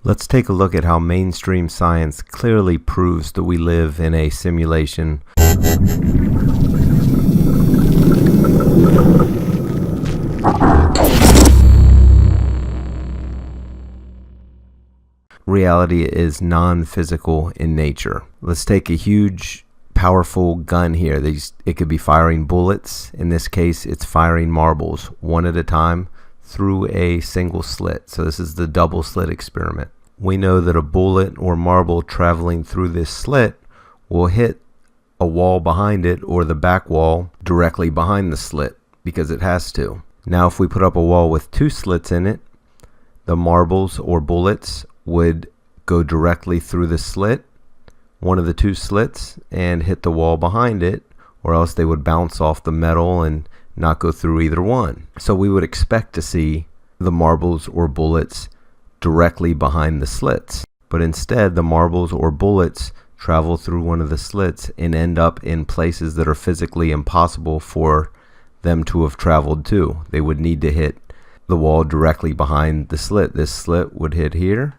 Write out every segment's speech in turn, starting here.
Let's take a look at how mainstream science clearly proves that we live in a simulation. Reality is non-physical in nature. Let's take a huge, powerful gun here. It could be firing bullets. In this case, it's firing marbles one at a time through a single slit. So this is the double slit experiment. We know that a bullet or marble traveling through this slit will hit a wall behind it or the back wall directly behind the slit because it has to. Now if we put up a wall with two slits in it, the marbles or bullets would go directly through the slit, one of the two slits, and hit the wall behind it, or else they would bounce off the metal and not go through either one. So we would expect to see the marbles or bullets directly behind the slits, but instead the marbles or bullets travel through one of the slits and end up in places that are physically impossible for them to have traveled to. They would need to hit the wall directly behind the slit. This slit would hit here,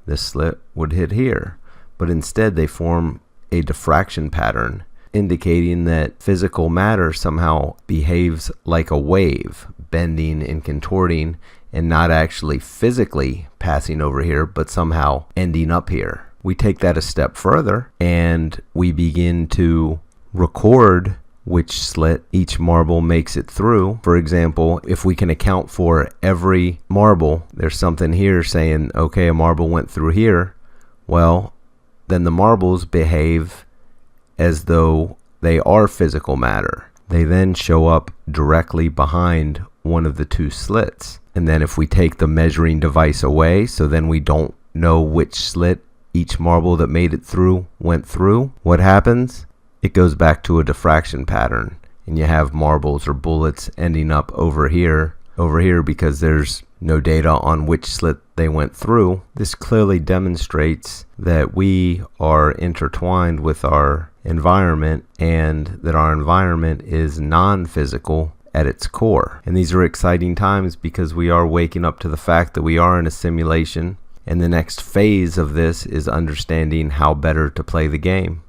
this slit would hit here, but instead they form a diffraction pattern, indicating that physical matter somehow behaves like a wave, bending and contorting and not actually physically passing over here, but somehow ending up here. We take that a step further and we begin to record which slit each marble makes it through. For example, if we can account for every marble, there's something here saying, okay, a marble went through here. Well, then the marbles behave as though they are physical matter. They then show up directly behind one of the two slits. And then if we take the measuring device away, so then we don't know which slit each marble that made it through went through, what happens? It goes back to a diffraction pattern, and you have marbles or bullets ending up over here because there's no data on which slit they went through. This clearly demonstrates that we are intertwined with our environment and that our environment is non-physical at its core. And these are exciting times because we are waking up to the fact that we are in a simulation, and the next phase of this is understanding how better to play the game.